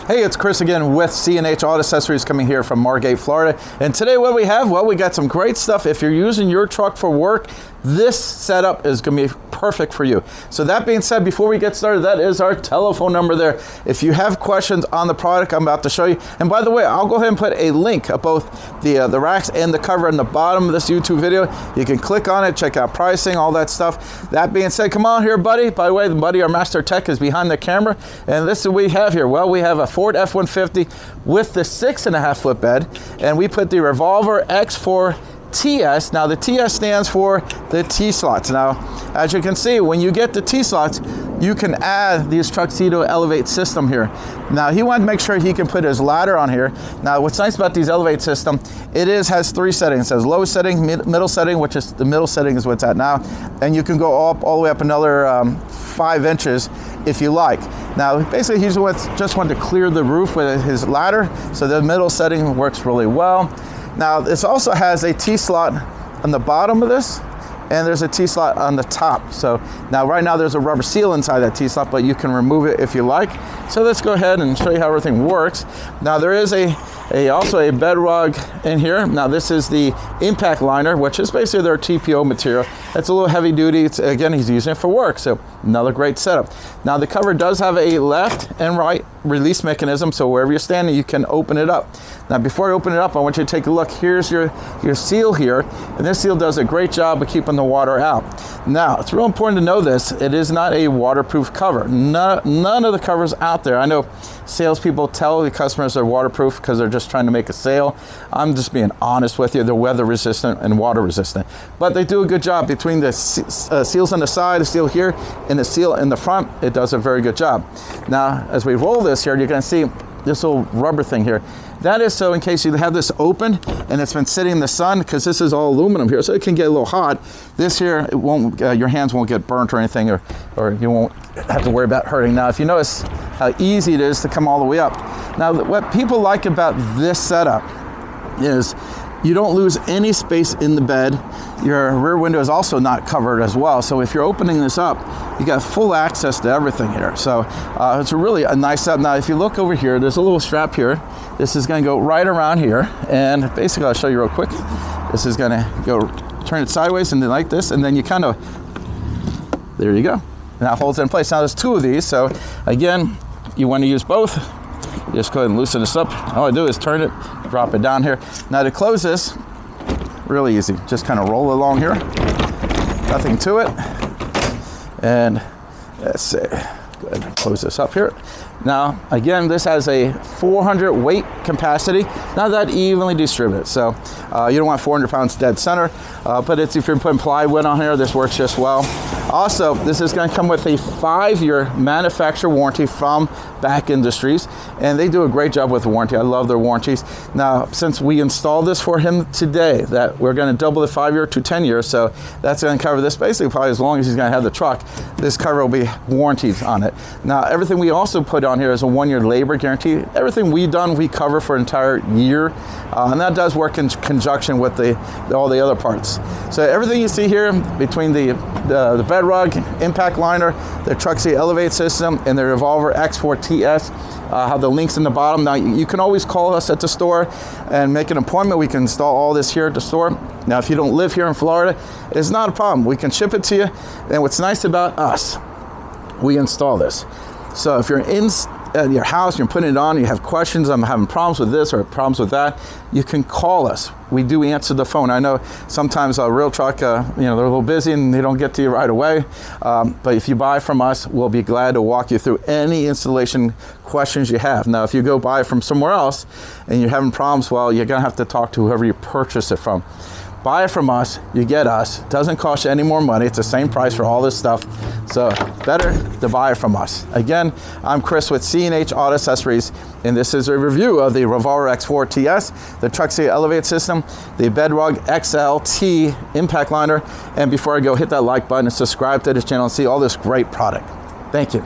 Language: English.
Hey, it's Chris again with C&H Auto Accessories coming here from Margate, Florida. And today what we have, well, we got some great stuff. If you're using your truck for work, this setup is going to be perfect for you. So that being said, before we get started, that is our telephone number there. If you have questions on the product I'm about to show you, and by the way, I'll go ahead and put a link of both the racks and the cover in the bottom of this YouTube video. You can click on it, check out pricing, all that stuff. That being said, come on here, buddy. By the way, buddy, our master tech is behind the camera. And this is what we have here. Well, we have a Ford F-150 with the 6.5 foot bed, and we put the Revolver X4TS. Now the TS stands for the T-slots. Now, as you can see, when you get the T-slots, you can add these Tuxedo Elevate system here. Now, he wanted to make sure he can put his ladder on here. Now, what's nice about these Elevate system, has 3 settings. It says low setting, middle setting, which is the middle setting is what's at now, and you can go up all the way up another 5 inches if you like. Now, basically, he just wanted to clear the roof with his ladder, so the middle setting works really well. Now, this also has a T-slot on the bottom of this, and there's a T-slot on the top. So now right now there's a rubber seal inside that T-slot, but you can remove it if you like. So let's go ahead and show you how everything works. Now there is also a Bedrug in here. Now this is the impact liner, which is basically their TPO material. It's a little heavy duty. Again, he's using it for work, so another great setup. Now the cover does have a left and right release mechanism, so wherever you're standing, you can open it up. Now before I open it up, I want you to take a look. Here's your seal here, and this seal does a great job of keeping the water out. Now, it's real important to know this. It is not a waterproof cover. None of the covers out there. I know salespeople tell the customers they're waterproof because they're just trying to make a sale. I'm just being honest with you. They're weather resistant and water resistant. But they do a good job between the seals on the side, the seal here, and the seal in the front. It does a very good job. Now, as we roll this here, you're going to see this little rubber thing here. That is so in case you have this open and it's been sitting in the sun, because this is all aluminum here, so it can get a little hot. This here, it won't, your hands won't get burnt or anything, or you won't have to worry about hurting. Now, if you notice how easy it is to come all the way up. Now, what people like about this setup is you don't lose any space in the bed. Your rear window is also not covered as well. So if you're opening this up, you got full access to everything here. So it's really a nice setup. Now, if you look over here, there's a little strap here. This is going to go right around here. And basically, I'll show you real quick. This is going to go, turn it sideways and then like this. And then you kind of, there you go. And that holds it in place. Now, there's 2 of these. So again, you want to use both. Just go ahead and loosen this up. All I do is turn it, drop it down here. Now to close this, really easy. Just kind of roll along here. Nothing to it. And let's see, go ahead and close this up here. Now, again, this has a 400 weight capacity, not that evenly distributed. So you don't want 400 pounds dead center, but if you're putting plywood on here, this works just well. Also, this is going to come with a 5-year manufacturer warranty from Back Industries, and they do a great job with the warranty. I love their warranties. Now, since we installed this for him today, that we're going to double the 5-year to 10 years, so that's going to cover this basically probably as long as he's going to have the truck. This cover will be warranted on it. Now, everything we also put on here is a 1-year labor guarantee. Everything we've done, we cover for an entire year, and that does work in conjunction with all the other parts. So everything you see here between the Bedrug impact liner, the Tuxedo Elevate system, and the Revolver X4TS, have the links in the bottom. Now, you can always call us at the store and make an appointment. We can install all this here at the store. Now, if you don't live here in Florida, it's not a problem. We can ship it to you. And what's nice about us, we install this. So if you're in your house, you're putting it on, you have questions, I'm having problems with this or problems with that, you can call us. We do answer the phone. I know sometimes a real truck, they're a little busy and they don't get to you right away. But if you buy from us, we'll be glad to walk you through any installation questions you have. Now, if you go buy from somewhere else and you're having problems, well, you're gonna have to talk to whoever you purchase it from. Buy it from us, you get us. Doesn't cost you any more money. It's the same price for all this stuff. So better to buy it from us. Again, I'm Chris with C&H Auto Accessories, and this is a review of the Revolver X4TS, the Tuxedo Elevate system, the Bedrug XLT impact liner. And before I go, hit that like button and subscribe to this channel and see all this great product. Thank you.